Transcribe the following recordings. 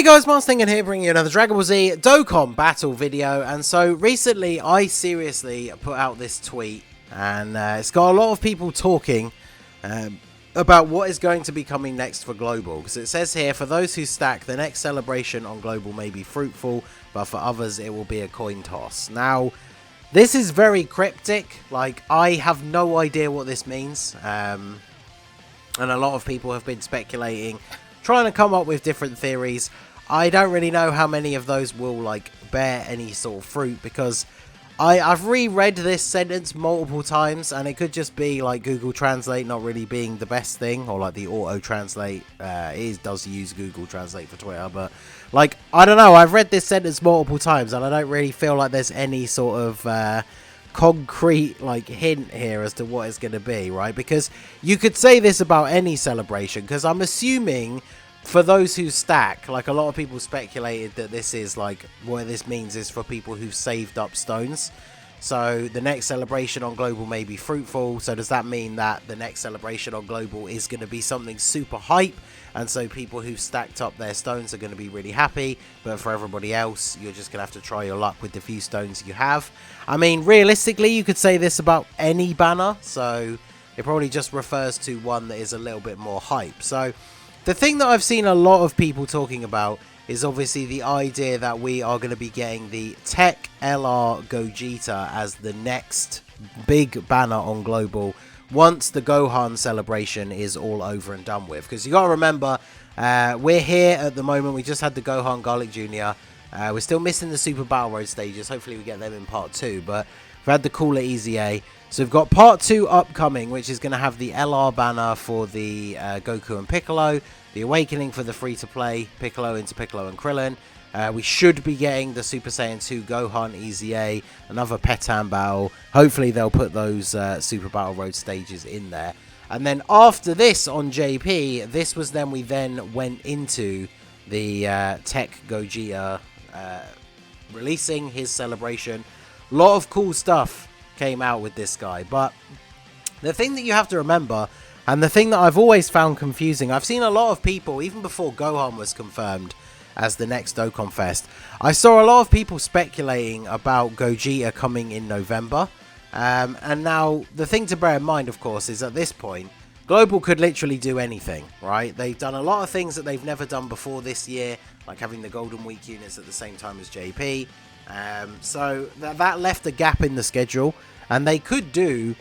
Hey guys, Marstingan here, bringing you another Dragon Ball Z Dokkan battle video. And so recently I seriously put out this tweet, and it's got a lot of people talking about what is going to be coming next for Global, because it says here, for those who stack, the next celebration on Global may be fruitful, but for others it will be a coin toss. Now this is very cryptic, like I have no idea what this means, and a lot of people have been speculating, trying to come up with different theories. I don't really know how many of those will like bear any sort of fruit, because I've reread this sentence multiple times, and it could just be like Google Translate not really being the best thing, or like the auto translate. It does use Google Translate for Twitter, but like I don't know, I've read this sentence multiple times and I don't really feel like there's any sort of concrete like hint here as to what it's going to be, right? Because you could say this about any celebration, because I'm assuming for those who stack, like a lot of people speculated that this is like, what this means is for people who've saved up stones. So the next celebration on Global may be fruitful. So does that mean that the next celebration on Global is going to be something super hype, and so people who've stacked up their stones are going to be really happy, but for everybody else you're just going to have to try your luck with the few stones you have? I mean, realistically you could say this about any banner, so it probably just refers to one that is a little bit more hype. So the thing that I've seen a lot of people talking about is obviously the idea that we are going to be getting the TEQ Gogeta as the next big banner on Global once the Gohan celebration is all over and done with. Because you got to remember, we're here at the moment, we just had the Gohan Garlic Jr. We're still missing the Super Battle Road stages. Hopefully we get them in part 2, but we've had the Cooler Easy A. So we've got part 2 upcoming, which is going to have the LR banner for the Goku and Piccolo, the Awakening for the free-to-play Piccolo into Piccolo and Krillin. We should be getting the Super Saiyan 2 Gohan Easy A, another Petan battle. Hopefully they'll put those Super Battle Road stages in there. And then after this on JP, this was then we then went into the TEQ Gogeta releasing his celebration. A lot of cool stuff came out with this guy, but the thing that you have to remember, and the thing that I've always found confusing, I've seen a lot of people, even before Gohan was confirmed as the next Dokkan Fest, I saw a lot of people speculating about Gogeta coming in November. And now the thing to bear in mind, of course, is at this point Global could literally do anything, right? They've done a lot of things that they've never done before this year, like having the Golden Week units at the same time as JP. So that left a gap in the schedule, and they could do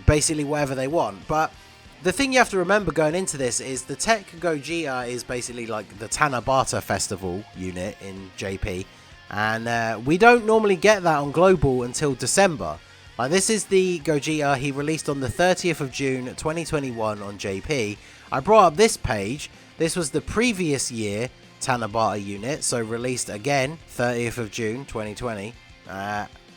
basically whatever they want. But the thing you have to remember going into this is the TEQ Gogeta is basically like the Tanabata Festival unit in JP, and we don't normally get that on Global until December. Like, this is the Gogeta he released on the 30th of June 2021 on JP. I brought up this page. This was the previous year Tanabata unit, so released again 30th of June 2020,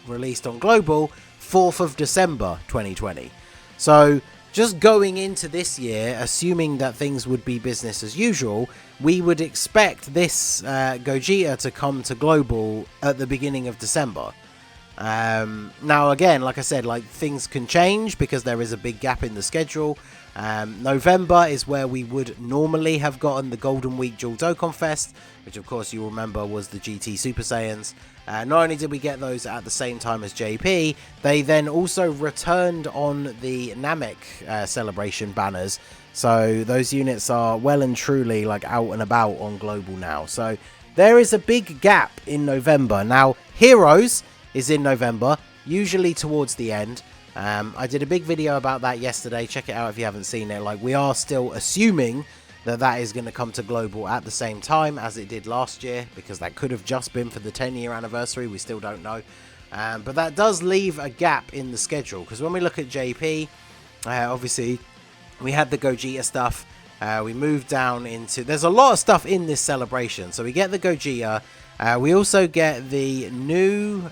released on Global 4th of December 2020. So just going into this year, assuming that things would be business as usual, we would expect this Gogeta to come to Global at the beginning of December. Now again, like I said, like things can change because there is a big gap in the schedule. November is where we would normally have gotten the Golden Week Dual Dokkan Fest, which of course you'll remember was the GT Super Saiyans. Not only did we get those at the same time as JP, they then also returned on the Namek celebration banners. So those units are well and truly like out and about on Global now. So there is a big gap in November. Now Heroes is in November, usually towards the end. I did a big video about that yesterday. Check it out if you haven't seen it. Like, we are still assuming that that is going to come to Global at the same time as it did last year, because that could have just been for the 10-year anniversary. We still don't know. But that does leave a gap in the schedule, because when we look at JP, obviously we had the Gogeta stuff. We moved down into... There's a lot of stuff in this celebration. So we get the Gogeta. We also get the new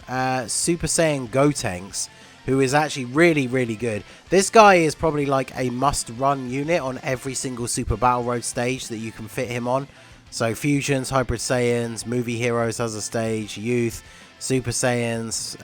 Super Saiyan Gotenks, who is actually really, really good. This guy is probably like a must-run unit on every single Super Battle Road stage that you can fit him on. So Fusions, Hybrid Saiyans, Movie Heroes has a stage, Youth, Super Saiyans,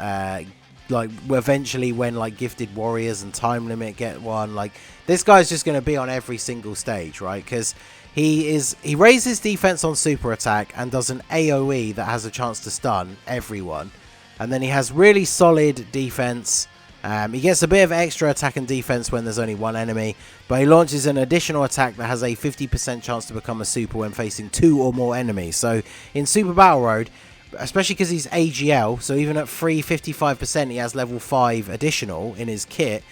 like eventually when like Gifted Warriors and Time Limit get one. Like, this guy's just going to be on every single stage, right? Because He raises defense on super attack and does an AoE that has a chance to stun everyone. And then he has really solid defense. He gets a bit of extra attack and defense when there's only one enemy, but he launches an additional attack that has a 50% chance to become a super when facing 2 or more enemies. So in Super Battle Road, especially because he's AGL, so even at free 55% he has level 5 additional in his kit.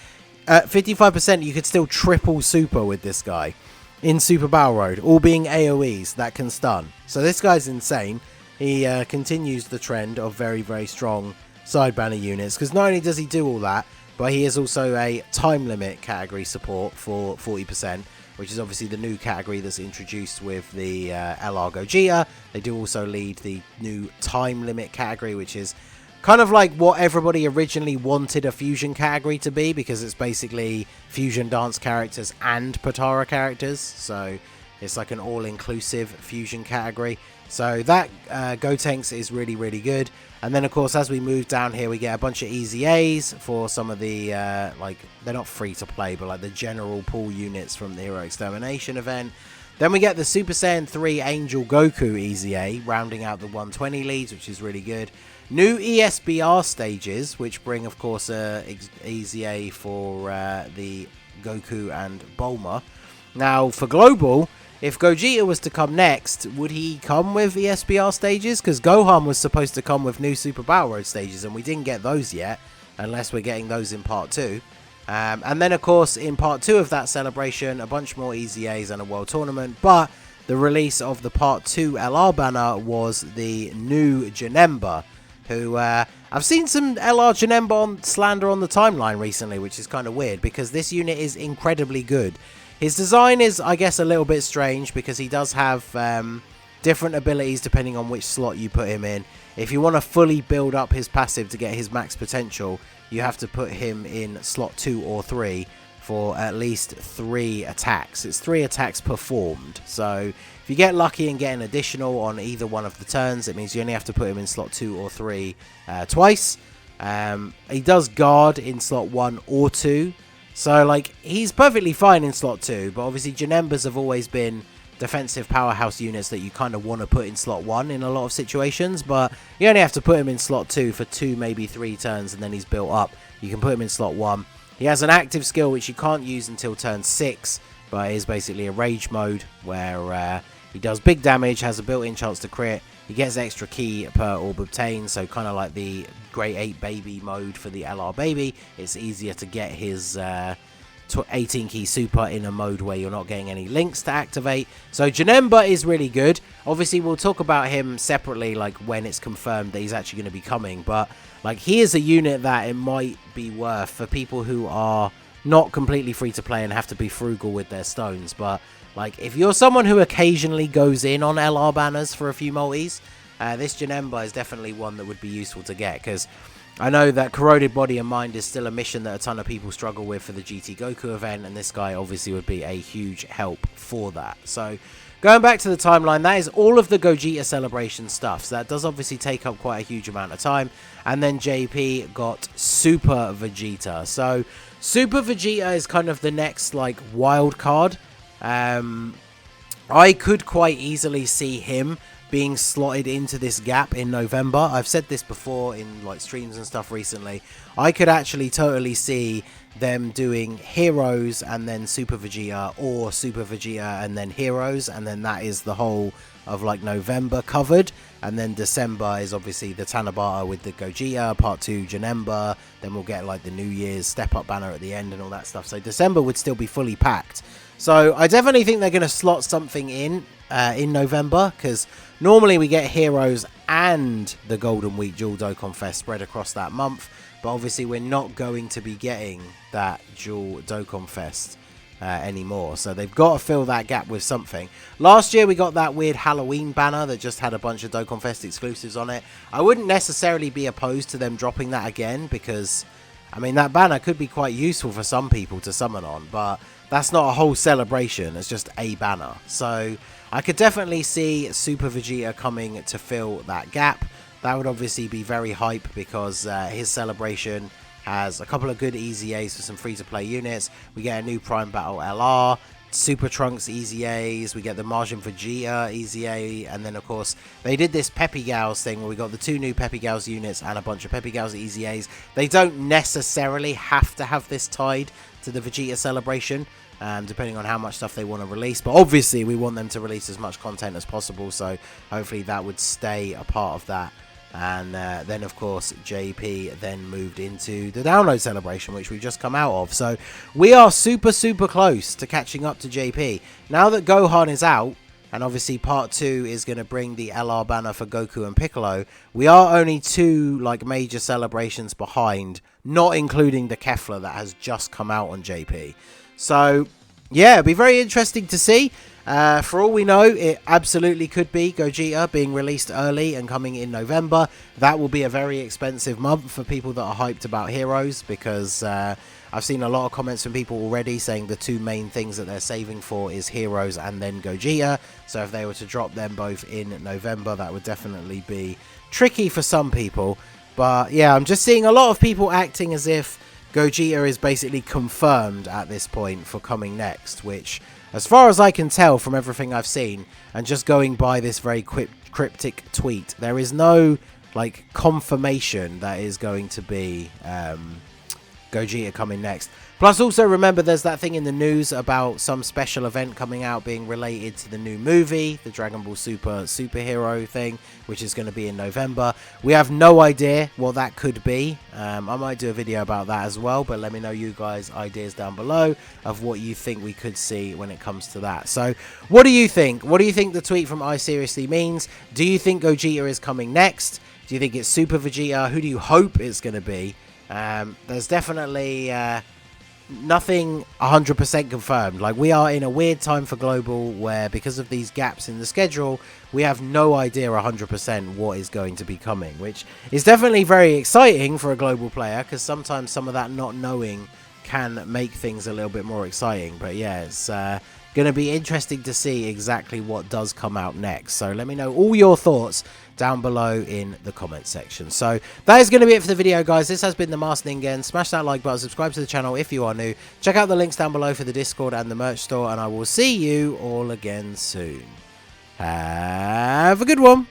At 55% you could still triple super with this guy in Super Battle Road, all being AoEs that can stun. So this guy's insane. He continues the trend of very, very strong side banner units, because not only does he do all that, but he is also a time limit category support for 40%, which is obviously the new category that's introduced with the LR Gogeta. They do also lead the new time limit category, which is kind of like what everybody originally wanted a fusion category to be, because it's basically fusion dance characters and Potara characters, so it's like an all-inclusive fusion category. So that Gotenks is really, really good. And then, of course, as we move down here, we get a bunch of easy A's for some of the, like, they're not free to play, but like the general pool units from the Hero Extermination event. Then we get the Super Saiyan 3 Angel Goku Easy A, rounding out the 120 leads, which is really good. New ESBR stages, which bring, of course, Easy A for the Goku and Bulma. Now, for Global, if Gogeta was to come next, would he come with ESBR stages? Because Gohan was supposed to come with new Super Battle Road stages, and we didn't get those yet, unless we're getting those in Part 2. And then, of course, in Part 2 of that celebration, a bunch more Easy A's and a World Tournament. But the release of the Part 2 LR banner was the new Janemba, who I've seen some LR Janemba on slander on the timeline recently, which is kind of weird, because this unit is incredibly good. His design is, I guess, a little bit strange, because he does have different abilities depending on which slot you put him in. If you want to fully build up his passive to get his max potential, you have to put him in slot 2 or 3 for at least 3 attacks. It's 3 attacks performed. So if you get lucky and get an additional on either one of the turns, it means you only have to put him in slot 2 or 3 twice. He does guard in slot 1 or 2. So, like, he's perfectly fine in slot 2, but obviously Janembas have always been defensive powerhouse units that you kind of want to put in slot 1 in a lot of situations, but you only have to put him in slot 2 for 2, maybe 3 turns, and then he's built up. You can put him in slot 1. He has an active skill which you can't use until turn 6, but it is basically a rage mode where he does big damage, has a built-in chance to crit. He gets extra key per orb obtained, so kind of like the Grade 8 baby mode for the LR baby. It's easier to get his 18 key super in a mode where you're not getting any links to activate. So Janemba is really good. Obviously, we'll talk about him separately, like when it's confirmed that he's actually going to be coming. But like, he is a unit that it might be worth for people who are not completely free to play and have to be frugal with their stones. But like, if you're someone who occasionally goes in on LR banners for a few multis, this Janemba is definitely one that would be useful to get, because I know that Corroded Body and Mind is still a mission that a ton of people struggle with for the GT Goku event, and this guy obviously would be a huge help for that. So, going back to the timeline, that is all of the Gogeta celebration stuff. So that does obviously take up quite a huge amount of time. And then JP got Super Vegeta. So, Super Vegeta is kind of the next, like, wild card. I could quite easily see him being slotted into this gap in November. I've said this before in like streams and stuff recently. I could actually totally see them doing Heroes and then Super Vegeta, or Super Vegeta and then Heroes, and then that is the whole of like November covered. And then December is obviously the Tanabata with the Gogeta, Part 2 Janemba, then we'll get like the New Year's Step Up banner at the end and all that stuff. So December would still be fully packed. So I definitely think they're going to slot something in November, because normally we get Heroes and the Golden Week Dual Dokkan Fest spread across that month, but obviously we're not going to be getting that Dual Dokkan Fest anymore, so they've got to fill that gap with something. Last year we got that weird Halloween banner that just had a bunch of Dokkan Fest exclusives on it. I wouldn't necessarily be opposed to them dropping that again, because I mean, that banner could be quite useful for some people to summon on, but that's not a whole celebration, it's just a banner. So I could definitely see Super Vegeta coming to fill that gap. That would obviously be very hype, because his celebration has a couple of good easy A's for some free-to-play units. We get a new Prime Battle LR, Super Trunks Easy A's, we get the Margin Vegeta Easy A, and then of course they did this Peppy Gals thing where we got the 2 new Peppy Gals units and a bunch of Peppy Gals Easy A's. They don't necessarily have to have this tied to the Vegeta celebration, depending on how much stuff they want to release, but obviously we want them to release as much content as possible, so hopefully that would stay a part of that. And then of course JP then moved into the download celebration, which we've just come out of, so we are super close to catching up to JP now that Gohan is out. And obviously part 2 is going to bring the LR banner for Goku and Piccolo. We are only 2 like major celebrations behind, not including the Kefla that has just come out on JP. So yeah, it'll be very interesting to see. For all we know, it absolutely could be Gogeta being released early and coming in November. That will be a very expensive month for people that are hyped about Heroes, because I've seen a lot of comments from people already saying the 2 main things that they're saving for is Heroes and then Gogeta. So if they were to drop them both in November, that would definitely be tricky for some people. But yeah, I'm just seeing a lot of people acting as if Gogeta is basically confirmed at this point for coming next, which, as far as I can tell from everything I've seen, and just going by this very cryptic tweet, there is no like confirmation that is going to be Gogeta coming next. Plus, also remember, there's that thing in the news about some special event coming out being related to the new movie, the Dragon Ball Super superhero thing, which is going to be in November. We have no idea what that could be. I might do a video about that as well, but let me know you guys' ideas down below of what you think we could see when it comes to that. So, what do you think? What do you think the tweet from I Seriously means? Do you think Gogeta is coming next? Do you think it's Super Vegeta? Who do you hope it's going to be? There's definitely nothing 100% confirmed. Like, we are in a weird time for Global where, because of these gaps in the schedule, we have no idea 100% what is going to be coming, which is definitely very exciting for a Global player, because sometimes some of that not knowing can make things a little bit more exciting. But yeah, it's going to be interesting to see exactly what does come out next. So let me know all your thoughts down below in the comment section. So that is going to be it for the video, guys. This has been the Masked Ningen. Smash that like button, subscribe to the channel if you are new. Check out the links down below for the Discord and the merch store, and I will see you all again soon. Have a good one.